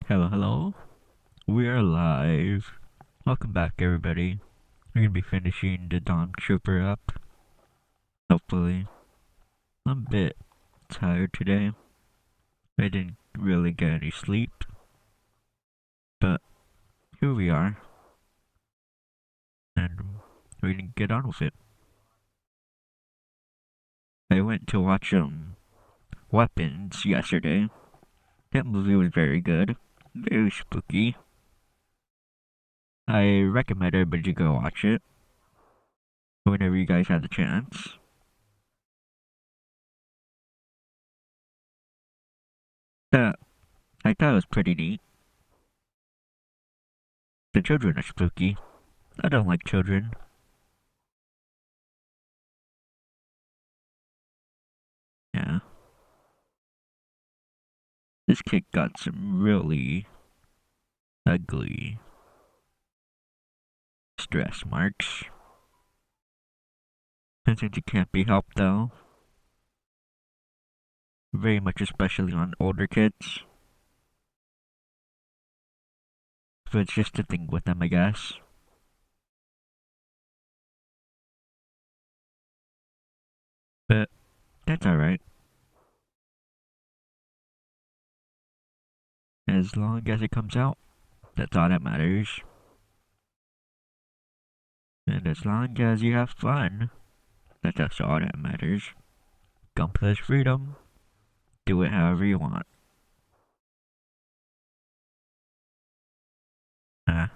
Hello, hello. We are live. Welcome back, everybody. We're gonna be finishing the Dawn Trooper up. Hopefully. I'm a bit tired today. I didn't really get any sleep. But here we are. And we're gonna get on with it. I went to watch, Weapons yesterday. That movie was very good. Very spooky. I recommend everybody to go watch it. Whenever you guys have the chance. Uh, I thought it was pretty neat. The children are spooky. I don't like children. Yeah. This kid got some really ugly stress marks. Since it can't be helped though. Very much especially on older kids. So it's just a thing with them, I guess. But that's alright. As long as it comes out, that's all that matters. And as long as you have fun, that's all that matters. Gun plus freedom. Do it however you want. Ah.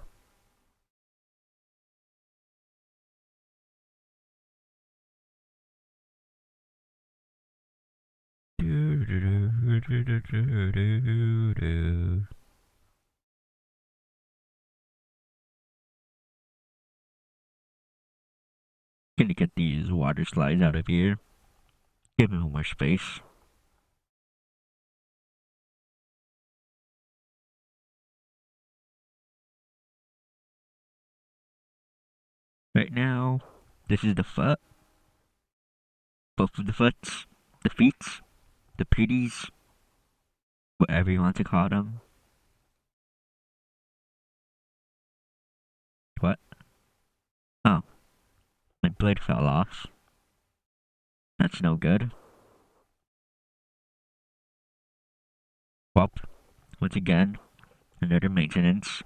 Do, do, do, do, do, do, do, do. Gonna get these water slides out of here. Give me more space. Right now, this is the foot. Both of the foots. The feets. The pitties. Whatever you want to call them. What? Oh, my blade fell off. That's no good. Well, once again, another maintenance.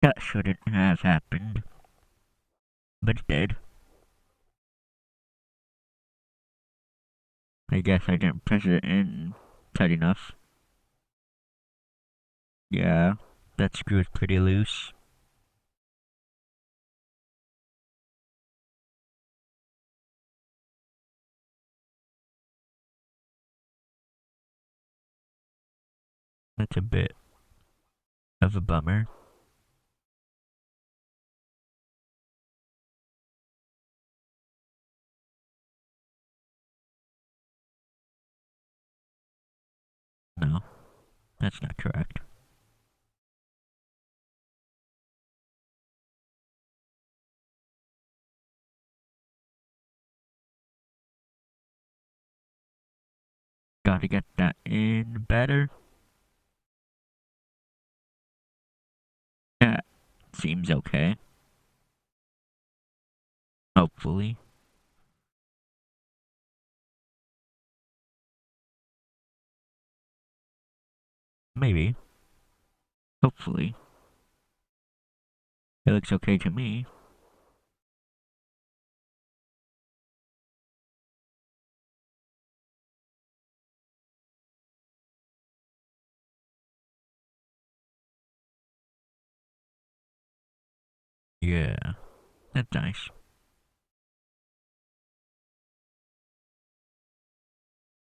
That shouldn't have happened. But it did. I guess I didn't press it in tight enough. Yeah, that screw's pretty loose. That's a bit of a bummer. No, that's not correct. Gotta get that in better. That seems okay. Hopefully. Maybe. Hopefully. It looks okay to me. Yeah, that's nice.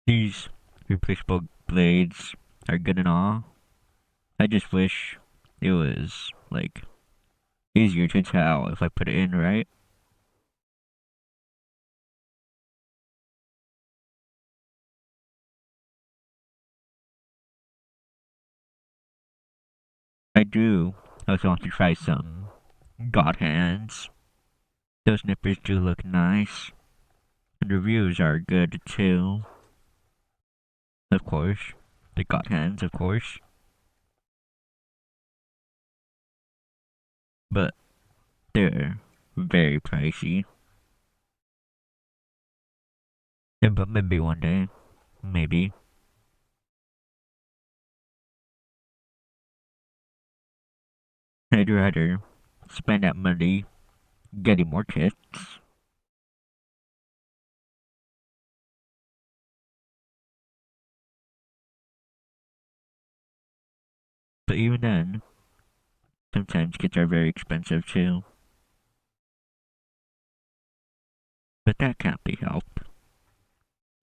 These replaceable blades are good and all. I just wish it was, like, easier to tell if I put it in right. I do also want to try some God hands. Those nippers do look nice. And the reviews are good too. Of course. The God hands, of course. but they're very pricey. Yeah, but maybe one day, maybe. I'd rather spend that money getting more kits. But even then, sometimes kits are very expensive too. But that can't be helped.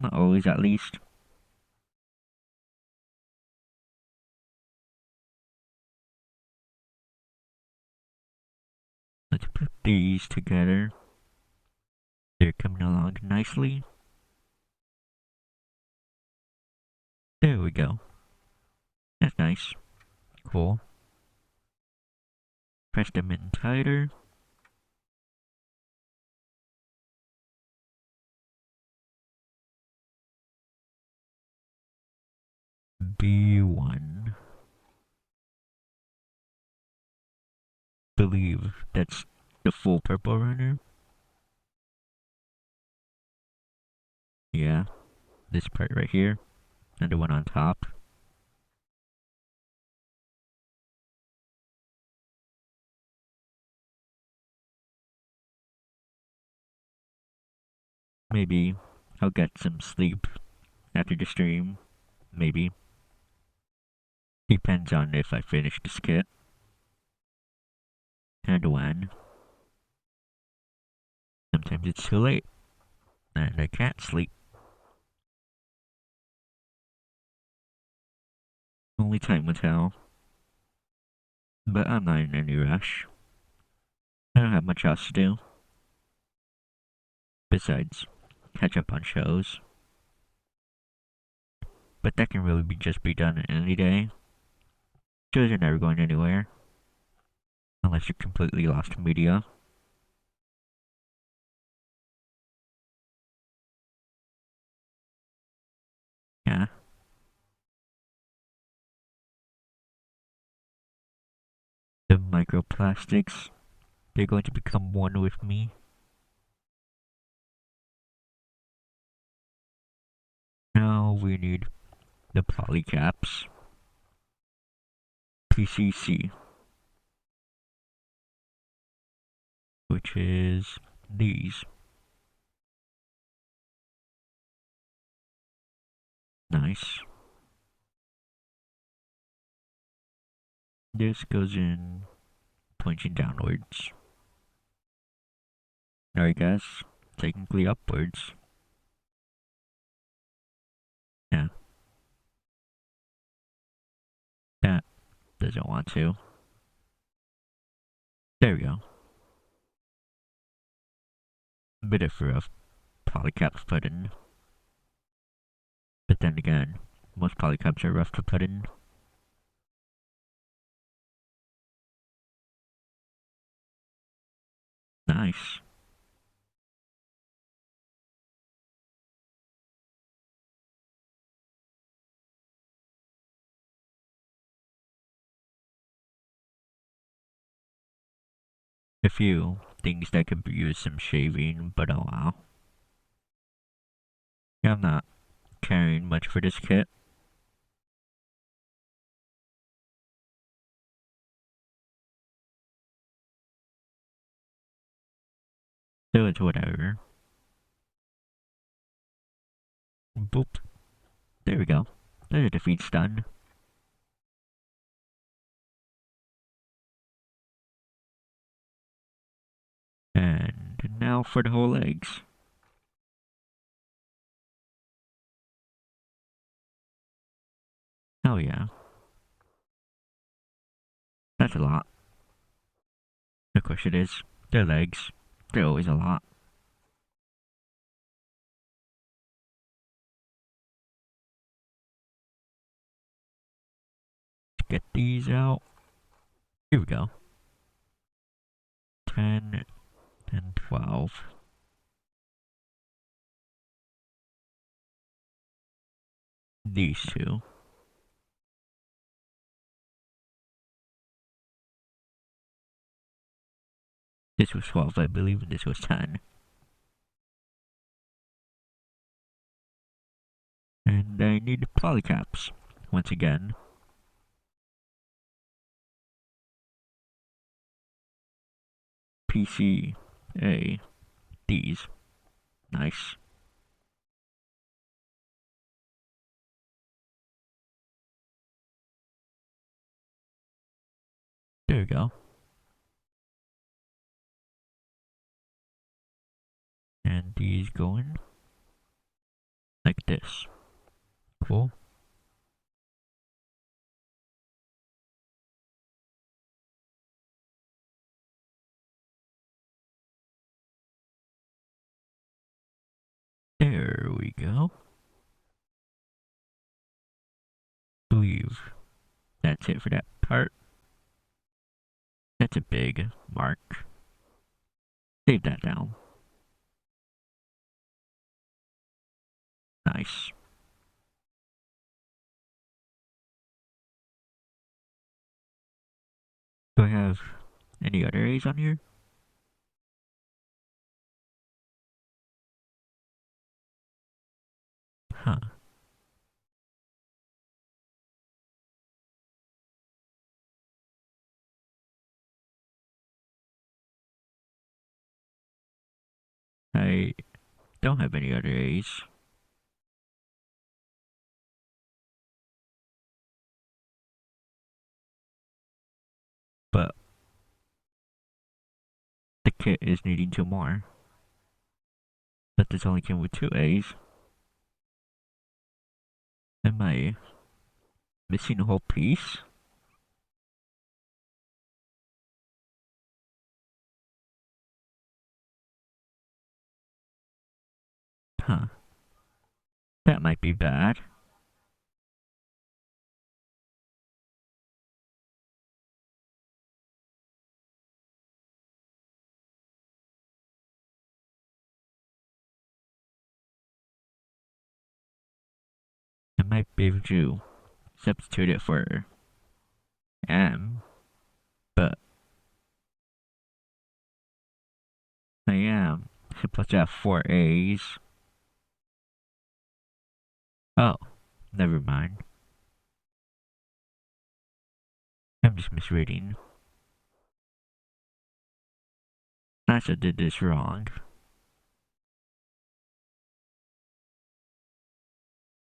Not always, at least. Let's put these together. They're coming along nicely. There we go. That's nice. Cool. Press them in tighter. B1. Believe that's the full purple runner. Yeah, this part right here, and the one on top. Maybe I'll get some sleep after the stream. Maybe. Depends on if I finish this kit. And when. Sometimes it's too late, and I can't sleep. Only time will tell. But I'm not in any rush. I don't have much else to do. Besides, catch up on shows. But that can really just be done any day. Shows are never going anywhere. Unless you're completely lost to media. Yeah. The microplastics, they're going to become one with me. Now we need the polycaps. PCC. Which is these. Nice. This goes in pointing downwards. Or I guess technically upwards. Yeah. That doesn't want to. There we go. Bit of rough polycaps put in. But then again, most polycaps are rough to put in. Nice. A few things that could use some shaving, but oh wow. Yeah, I'm not caring much for this kit. So it's whatever. Boop. There we go. There's a defeat's done. And now for the whole legs. Oh yeah. That's a lot. Of course it is. Their legs. They're always a lot. Get these out. Here we go. 10 and 12. These two. This was 12, I believe, and this was 10. And I need polycaps once again. PC, A, these. Nice. There we go. And these going like this. Cool. There we go. Believe that's it for that part. That's a big mark. Save that down. Nice. Do I have any other A's on here? Huh. I don't have any other A's. But the kit is needing 2 more. But this only came with 2 A's. Am I missing a whole piece? Huh. That might be bad. I might be able to substitute it for M, but I am supposed to have 4 A's. Oh, never mind. I'm just misreading. NASA did this wrong.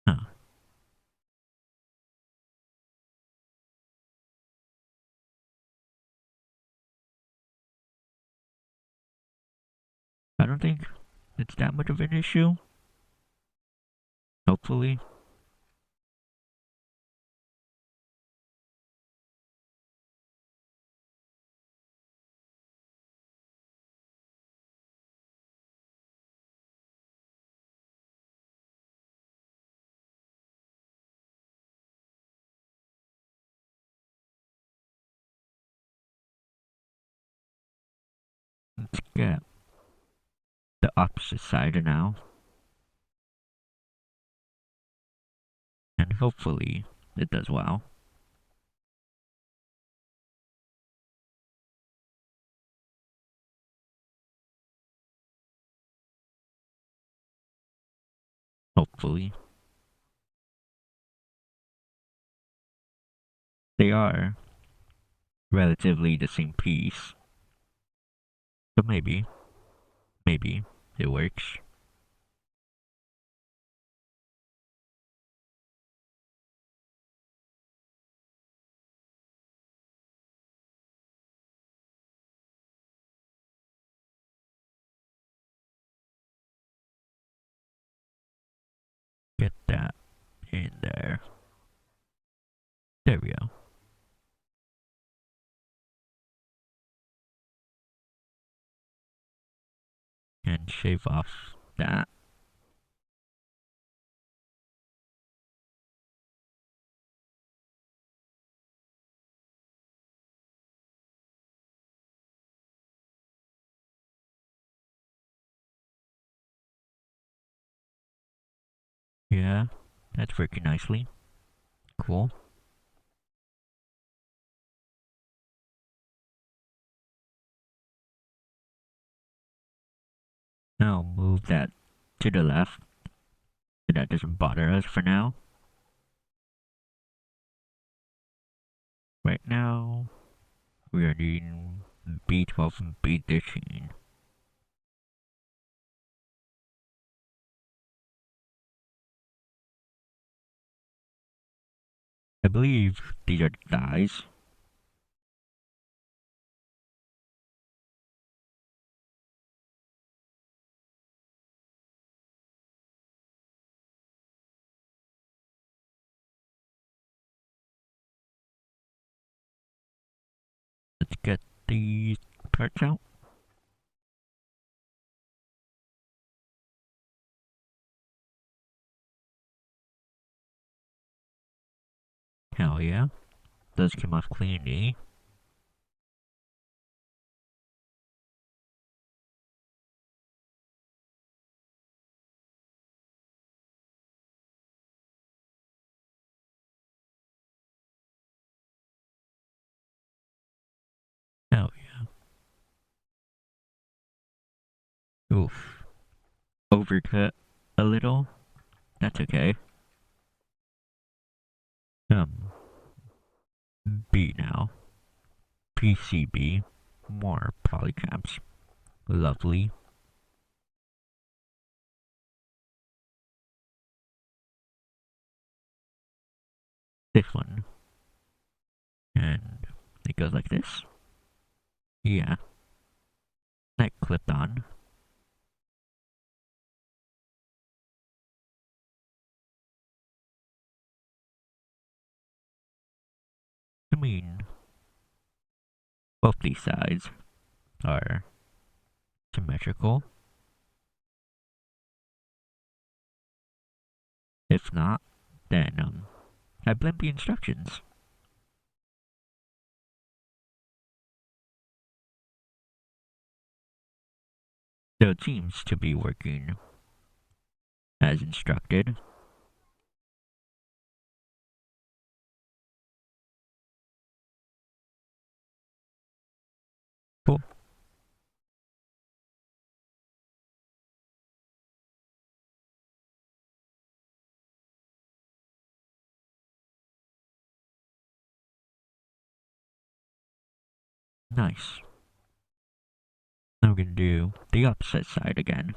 Huh. I don't think it's that much of an issue. Hopefully. Let's get the opposite side now. And hopefully it does well. Hopefully. They are relatively the same piece. But maybe it works. Get that in there. There we go. And shave off that. Yeah, that's working nicely. Cool. I'll move that to the left so that doesn't bother us for now. Right now, we are needing B12 and B13. I believe these are the dyes. Let's get these parts out. Hell yeah. Those came off cleanly. Hell yeah. Oof. Overcut a little. That's okay. Um, B now. PCB. More polycaps. Lovely. This one. And it goes like this. Yeah. That clipped on. I mean, both these sides are symmetrical. If not, then I blame the instructions. So it seems to be working as instructed. Cool. Nice. Now we're gonna do the opposite side again.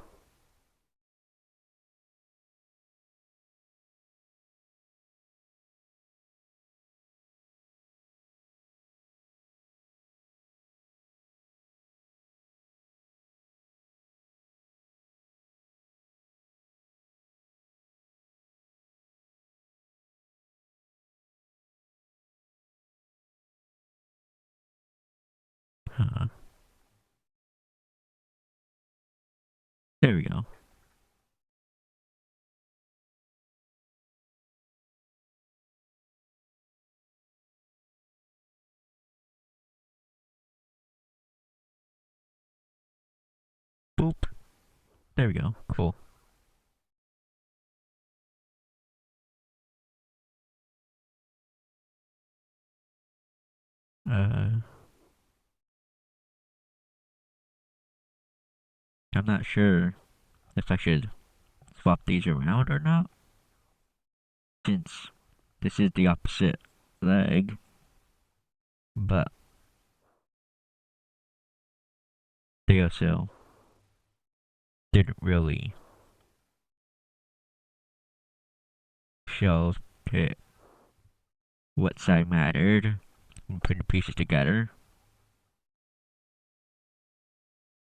Huh. There we go. Boop. There we go. Cool. Uh, I'm not sure if I should swap these around or not, since this is the opposite leg, but they also didn't really show it what side mattered when putting pieces together,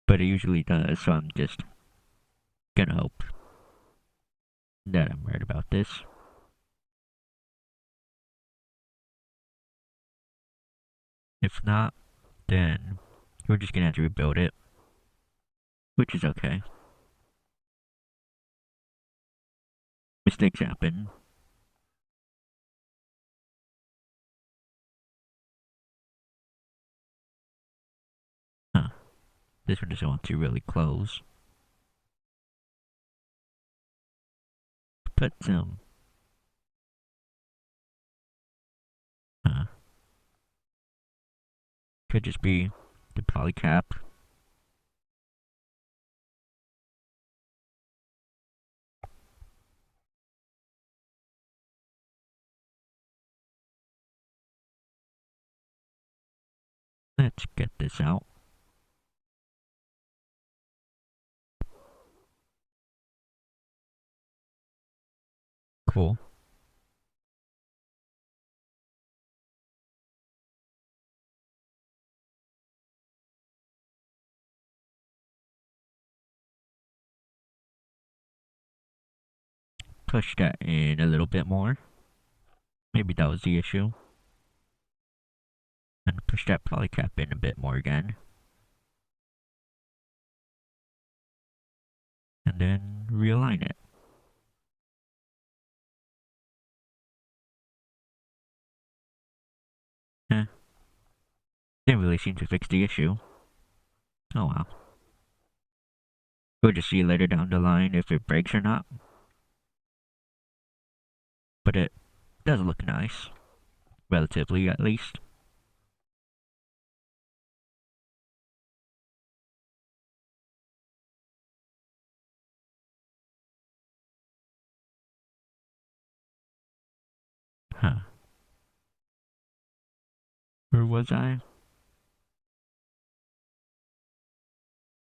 but it usually does, so I'm just gonna hope that I'm right about this. If not, then we're just gonna have to rebuild it, which is okay. Mistakes happen. Huh. This one doesn't want to really close. Put some. Huh. Could just be the polycap. let's get this out. Cool. Push that in a little bit more. Maybe that was the issue. And push that polycap in a bit more again. And then realign it. Eh. Didn't really seem to fix the issue. Oh well. We'll just see later down the line if it breaks or not. But it does look nice. Relatively, at least. Huh. Where was I?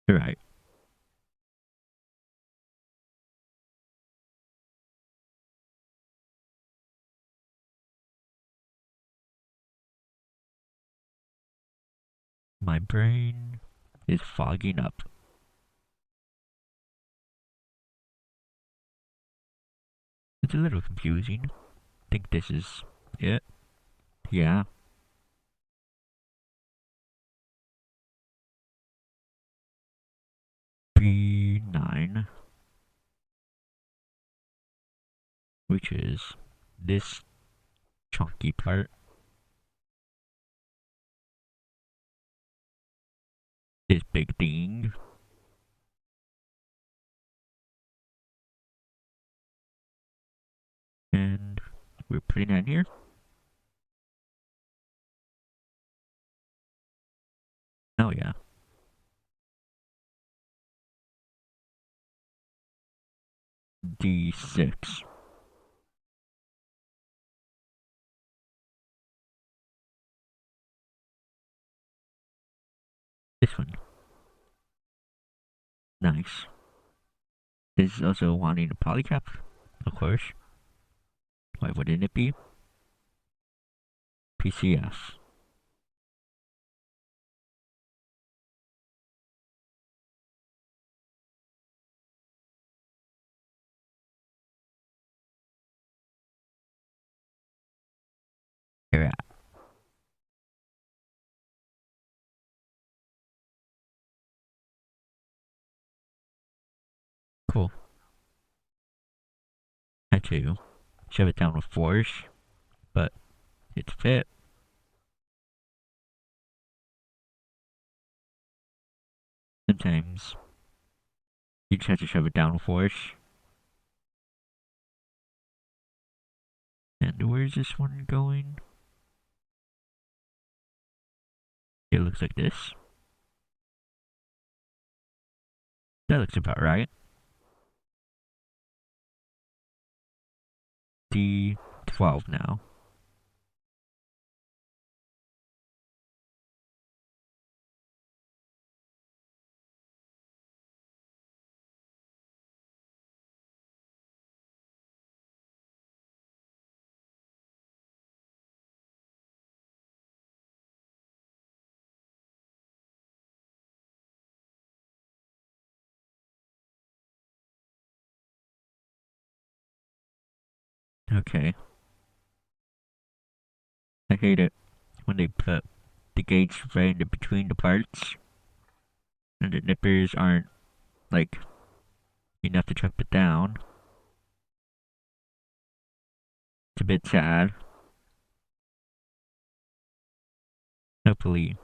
Right. My brain is fogging up. It's a little confusing. Think this is it? Yeah. B9, which is this chunky part. This big thing. And we're putting that here. Oh yeah. D6. This one. Nice. This is also wanting a polycap, of course. Why wouldn't it be? PCF. Here, cool. Had to shove it down with force, but it's fit. Sometimes you just have to shove it down with force. And where's this one going? It looks like this. That looks about right. D12 now. Okay. I hate it when they put the gauge right in between the parts and the nippers aren't like enough to chop it down. It's a bit sad. Hopefully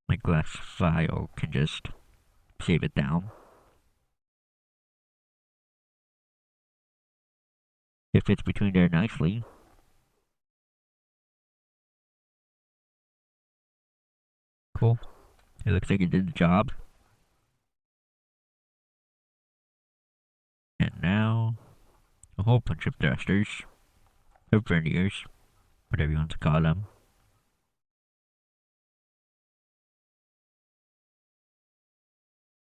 my glass file can just save it down. It fits between there nicely. Cool. It looks like it did the job. And now a whole bunch of thrusters, or verniers, whatever you want to call them.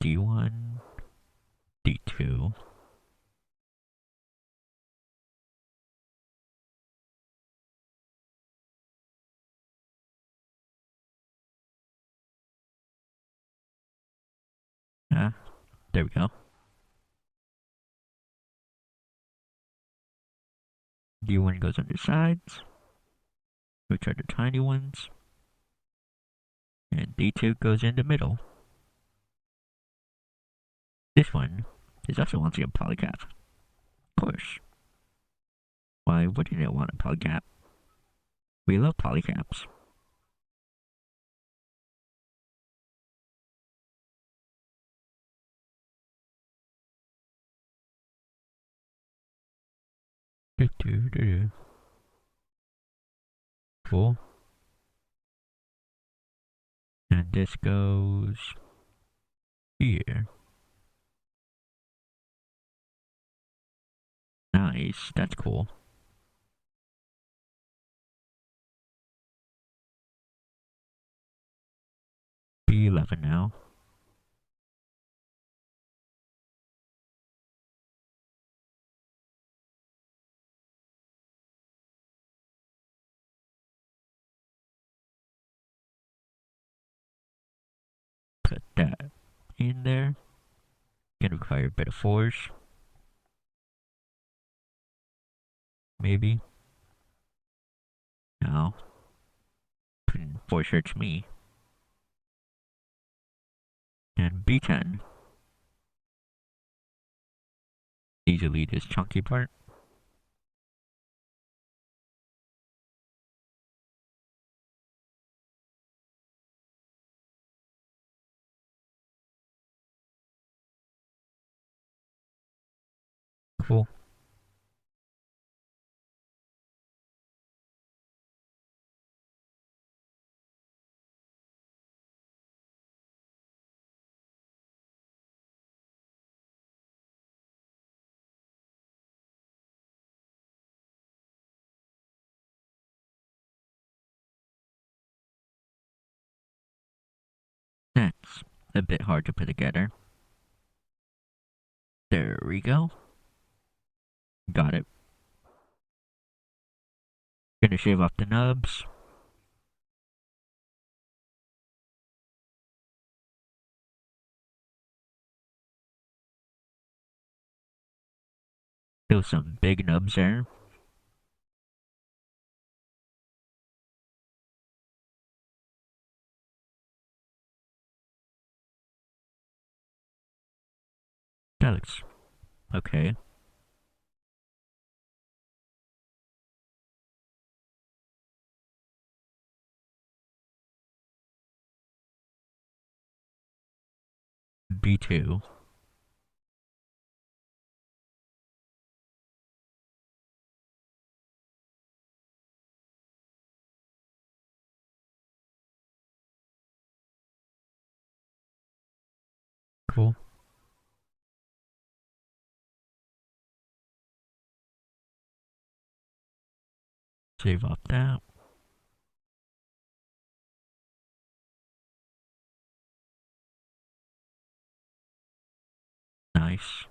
D1, D2. Ah, there we go. D1 goes on the sides, which are the tiny ones, and D2 goes in the middle. This one is also once again polycap. Of course. Why wouldn't it want a polycap? We love polycaps. Cool. And this goes here. Nice, that's cool. B11 now. Put that in there. Gonna require a bit of force. Maybe. No. Putting force hurts me. And B10. Easily this chunky part. Cool. That's a bit hard to put together. There we go. Got it. Gonna shave off the nubs. Still some big nubs there. That looks okay. B2. Cool. Save off that. Nice.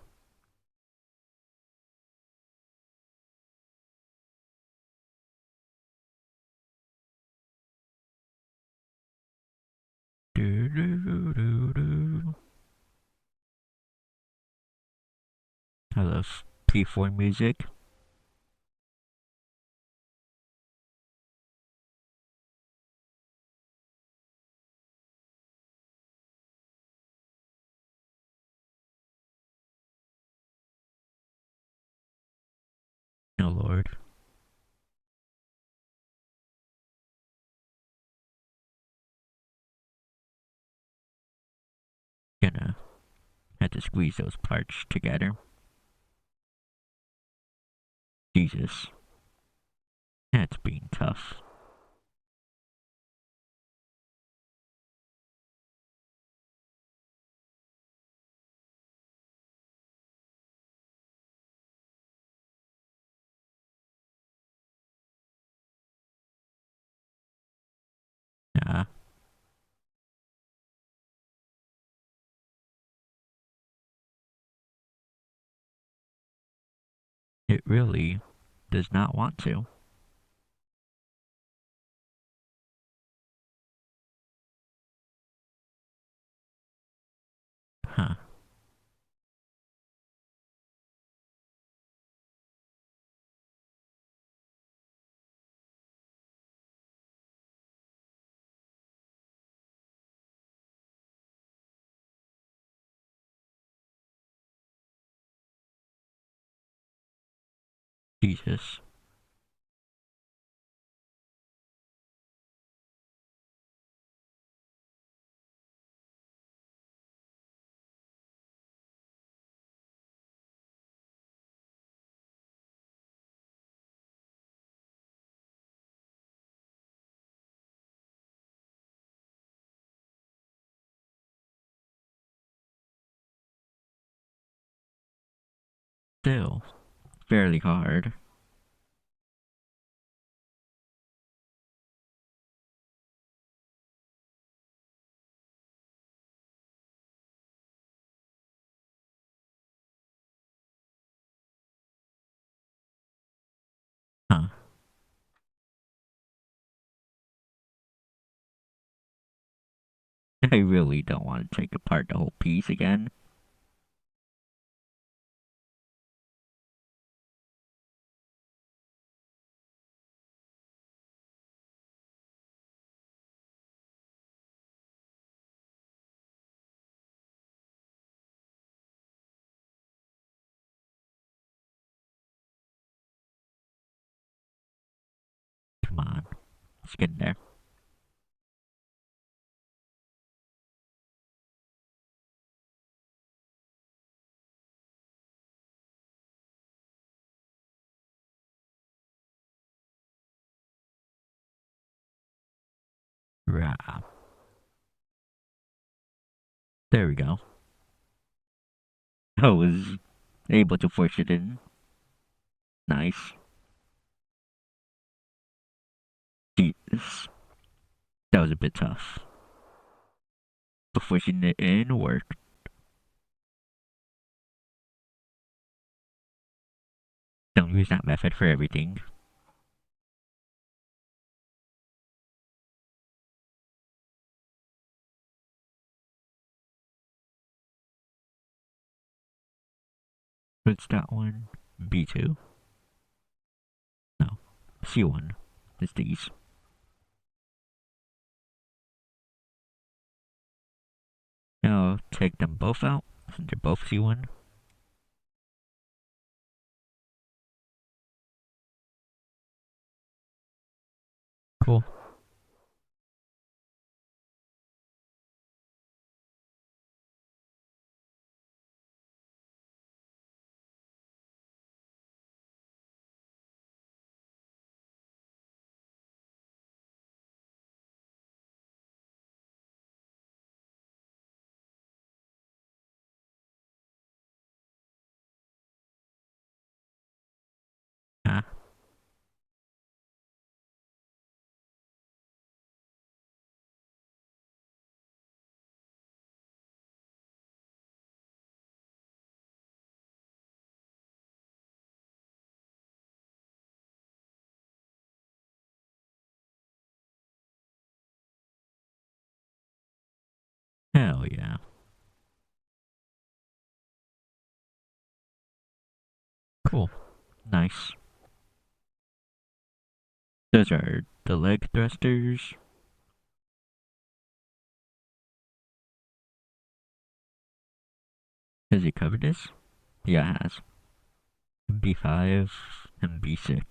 Do, do, do, do. I love P4 music. Oh lord. Gonna have to squeeze those parts together. Jesus. That's being tough. Nah. It really does not want to. Huh. Jesus. Still, fairly hard. Huh. I really don't want to take apart the whole piece again. Come on. Let's get in there. Rah. There we go. I was able to push it in. Nice. Jesus. That was a bit tough. But pushing it in worked. Don't use that method for everything. What's that one? B2? No. C1. It's these. Now take them both out since they're both C1. Cool. Ah. Hell yeah. Cool. Nice. Those are the leg thrusters. Has he covered this? Yeah, it has. B5 and B6.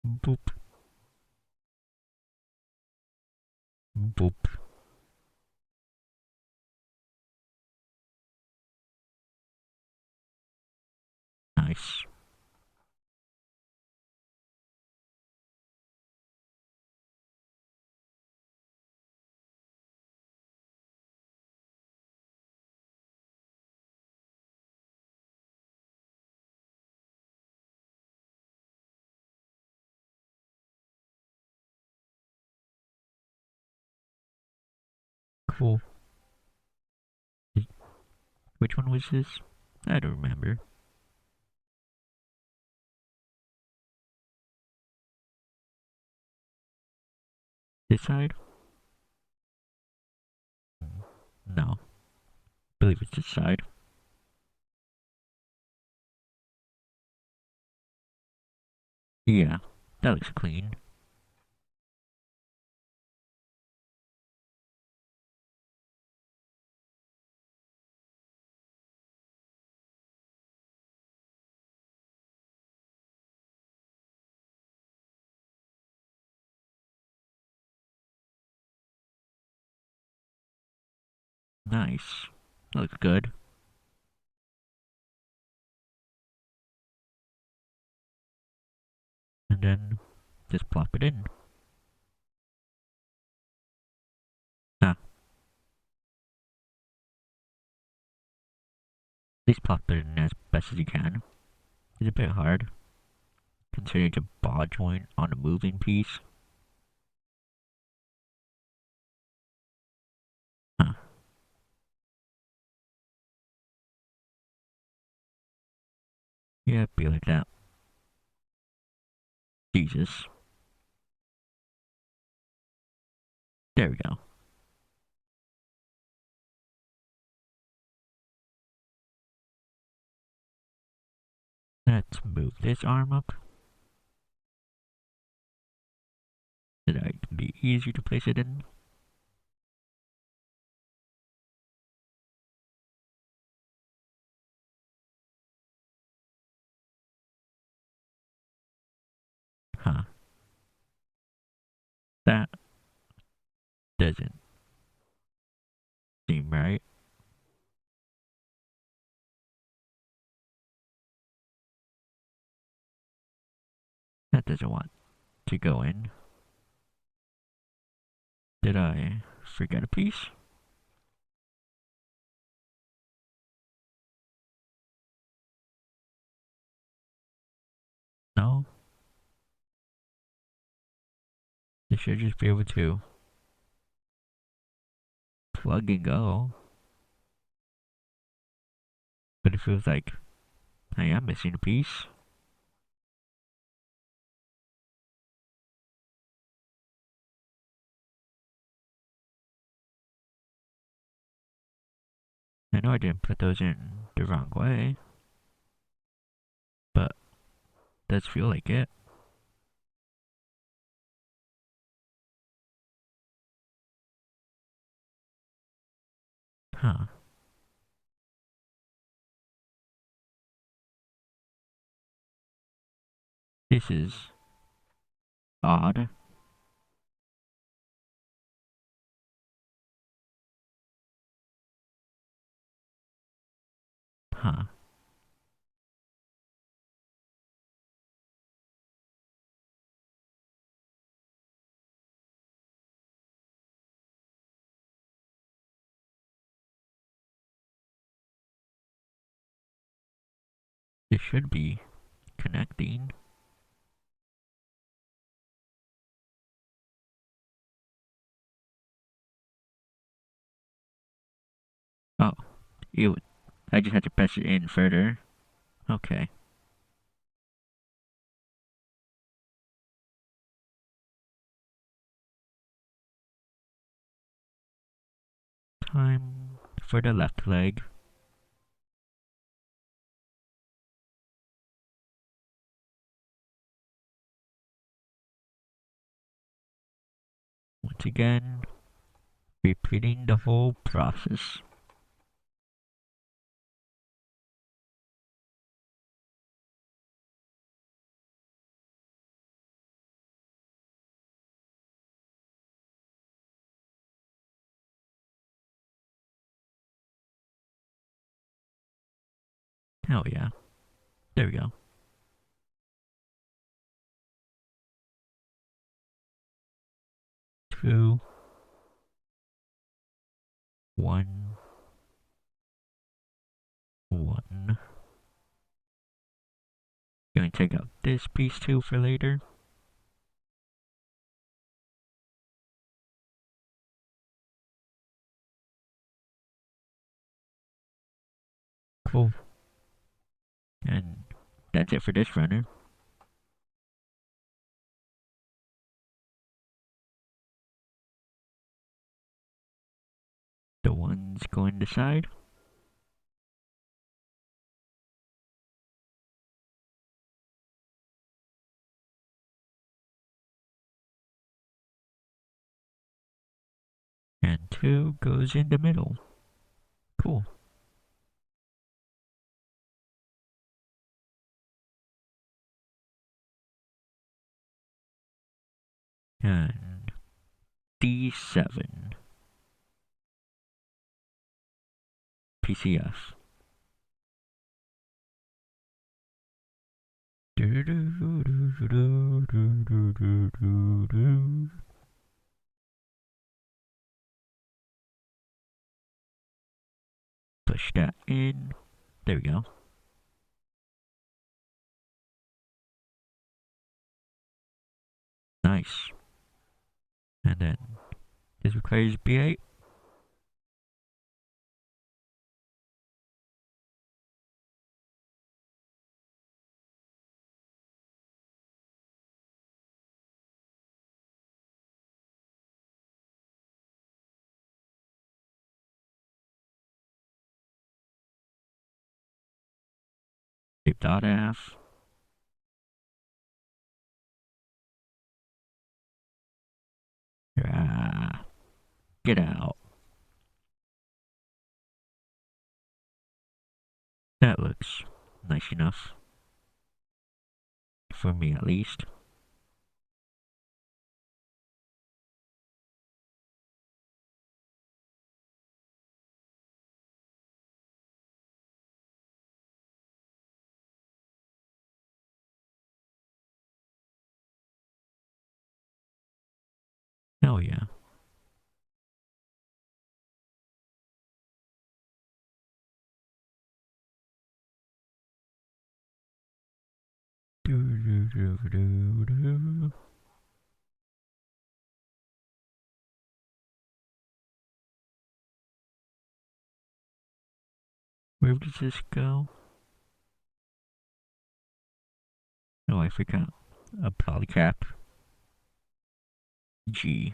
Boop. Boop. Nice. Careful. Which one was this? I don't remember. This side? No. I believe it's this side. Yeah, that looks clean. Nice. That looks good. And then just plop it in. Ah, at least plop it in as best as you can. It's a bit hard, considering it's a ball joint on a moving piece. Huh. Yeah, it'd be like that. Jesus. There we go. Let's move this arm up. So that it can be easier to place it in. Huh. That doesn't seem right. That doesn't want to go in. Did I forget a piece? No? They should just be able to plug and go. But it feels like I am missing a piece. I know I didn't put those in the wrong way, but it does feel like it. Huh. This is odd. Huh. This should be connecting. Oh, it, I just had to press it in further. Okay. Time for the left leg. Once again, repeating the whole process. Hell yeah. There we go. 2, 1, 1. Gonna take out this piece too for later. Cool. And that's it for this runner. The one's going to side. And 2 goes in the middle. Cool. And D7. PCF. Push that in. There we go. Nice. And then this requires B8. Tape dot F. Ah, get out. That looks nice enough. For me at least. Hell yeah. Where does this go? Oh, I forgot. A polycap. G.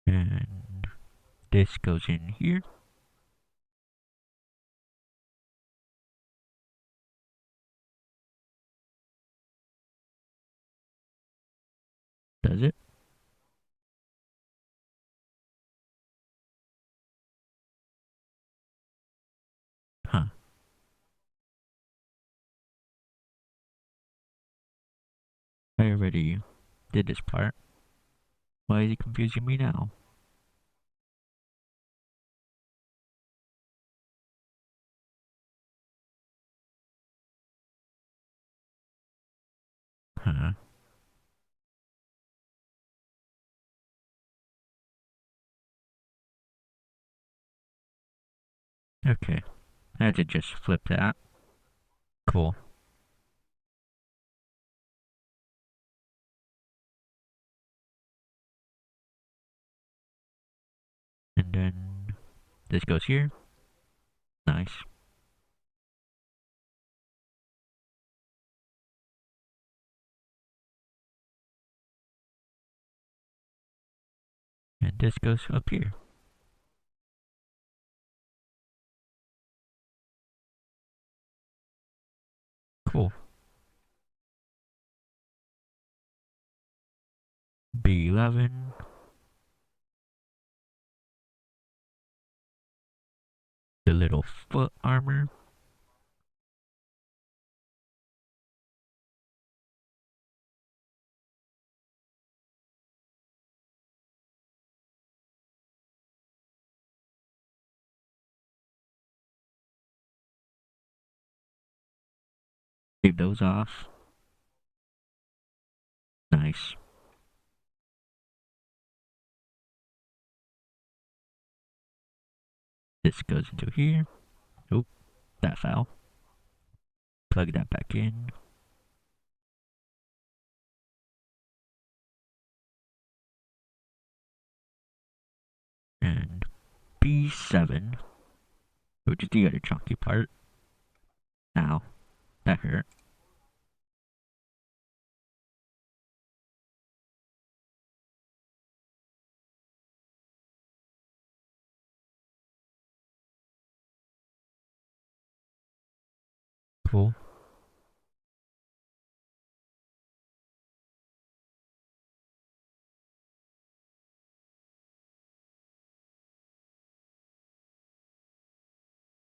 And this goes in here. Does it? Huh. I already did this part. Why is he confusing me now? Huh. Okay. I had to just flip that. Cool. And then this goes here. Nice. And this goes up here. Cool. B11. The little foot armor. Leave those off. Nice. This goes into here. Oop, that fell. Plug that back in. And B7, which is the other chunky part. Ow, that hurt. Cool.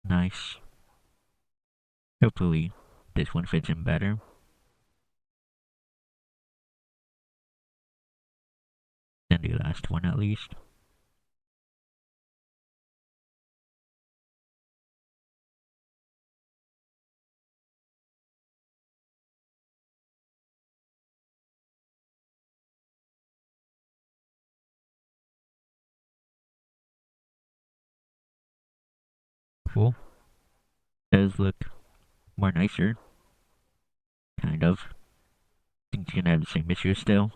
Nice. Hopefully, this one fits in better than the last one at least. Cool. Does look more nicer. Kind of. Think it's gonna have the same issue still.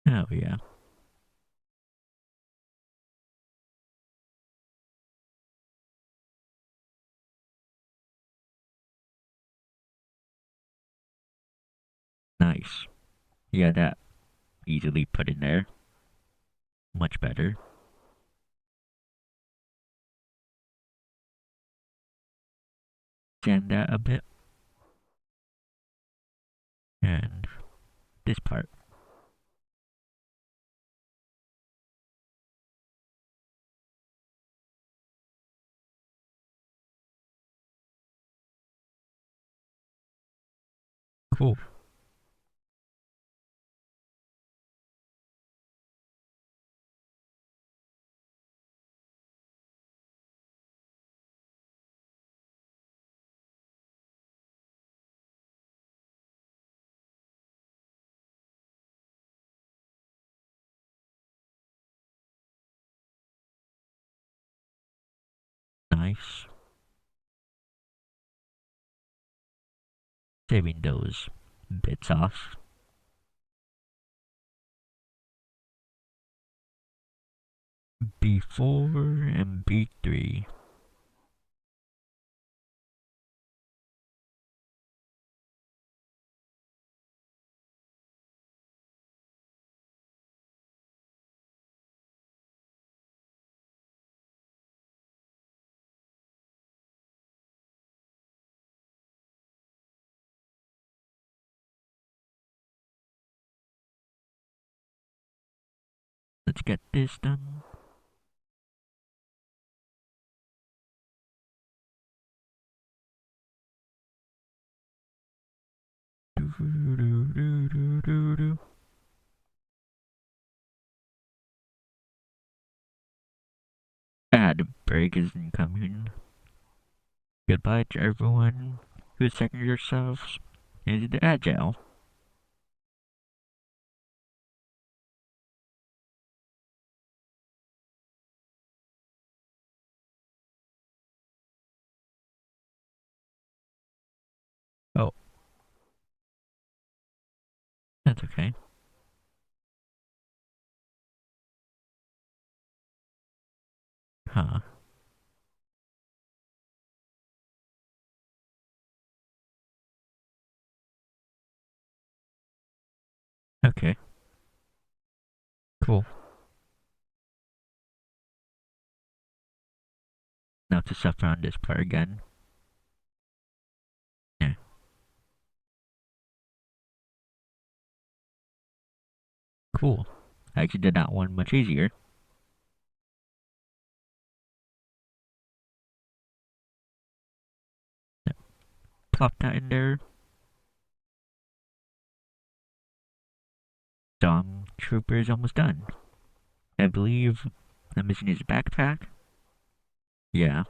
Oh yeah. Nice. Yeah, that easily put in there. Much better. Sand that a bit. And this part. Cool. Nice. Saving those bits off. B4 and B3. Let's get this done. Ad break is incoming. Goodbye to everyone who second yourselves into the agile. Oh, that's okay. Huh. Okay. Cool. Now to suffer on this part again. Yeah. Cool. I actually did that one much easier. pop that in there. Trooper is almost done. I believe I'm missing his backpack. Yeah.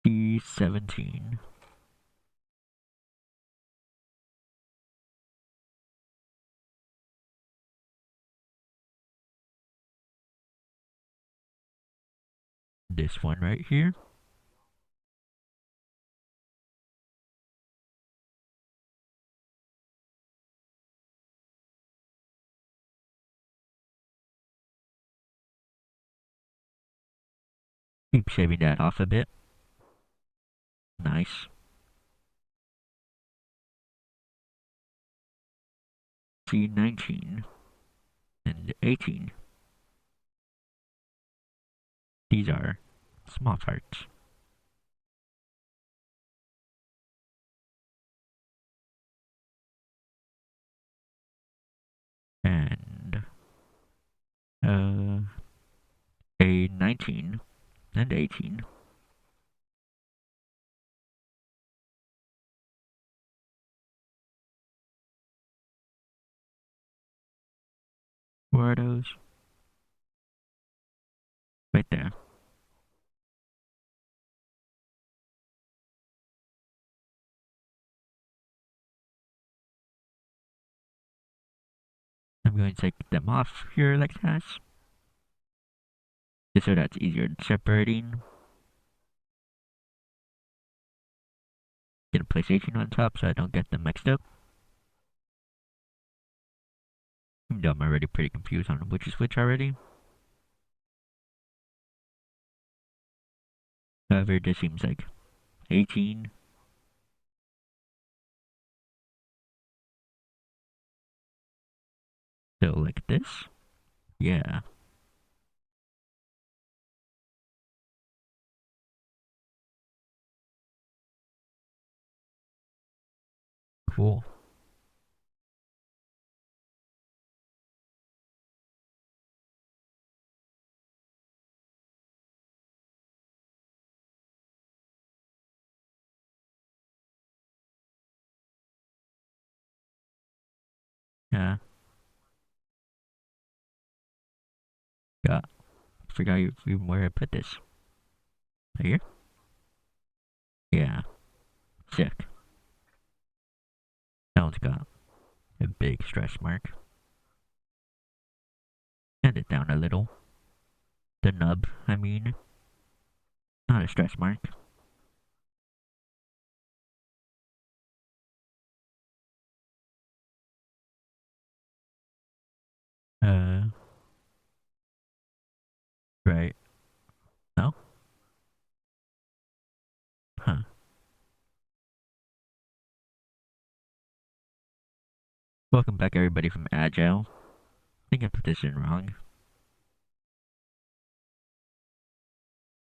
D17. This one right here. Keep shaving that off a bit. Nice. C19 and 18. These are small parts. And A19 and 18. Where are those? Right there. I'm going to take them off here like that. Just so that's easier in separating. Get a PlayStation on top so I don't get them mixed up. Even though I'm already pretty confused on which is which already. However, this seems like 18. So like this? Yeah. Cool. Yeah. Got. Forgot even where I put this. Here? Yeah. Sick. That one's got a big stretch mark. Send it down a little. The nub, I mean. Not a stretch mark. Uh, right. No? Huh. Welcome back everybody from Agile. I think I put this in wrong.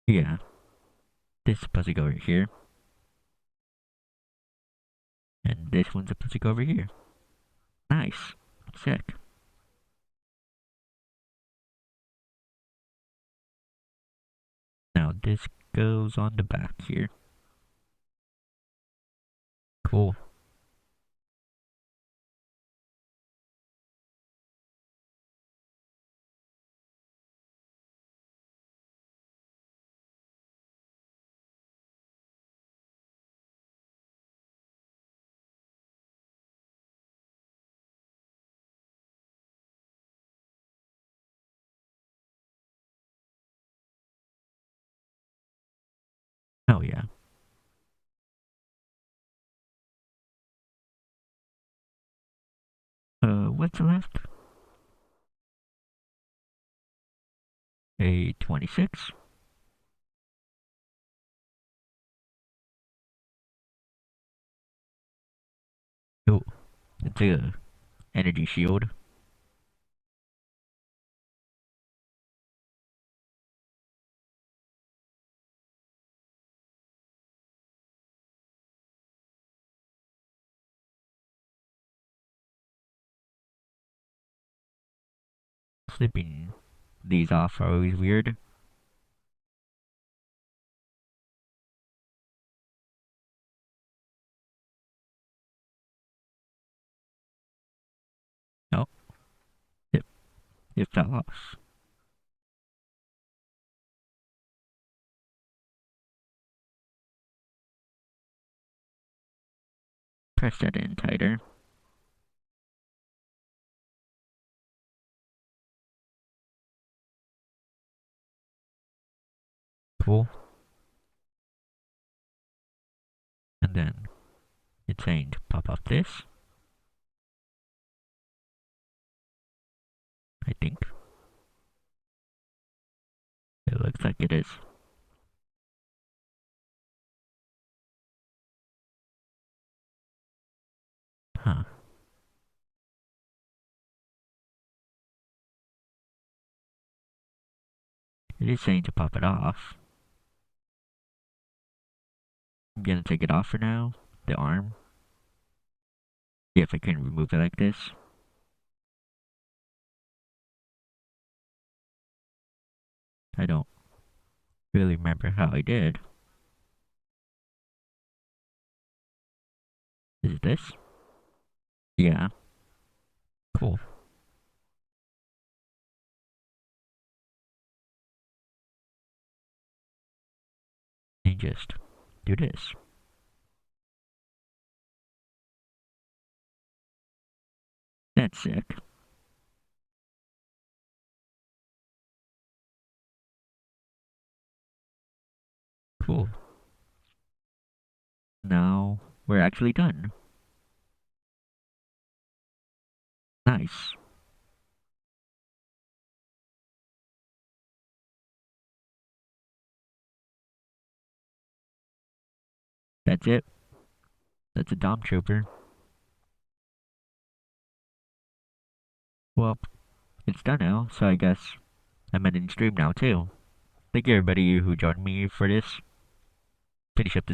Yeah. This is supposed to go right here. And this one's supposed to go over here. Nice. Sick. Now this goes on the back here. Cool. Oh yeah. What's left? A 26. Oh, it's a energy shield. Slipping these off are always weird. Oh, it, it fell off. Press that in tighter. Cool. And then it's saying to pop up this. I think. It looks like it is. Huh. It is saying to pop it off. I'm gonna take it off for now. The arm. See if I can remove it like this. I don't really remember how I did. Is it this? Yeah. Cool. And just do this. That's sick. Cool. Now we're actually done. Nice. That's it. That's a Dom Trooper. Well, it's done now, so I guess I'm ending stream now too. Thank you everybody who joined me for this. Finish up the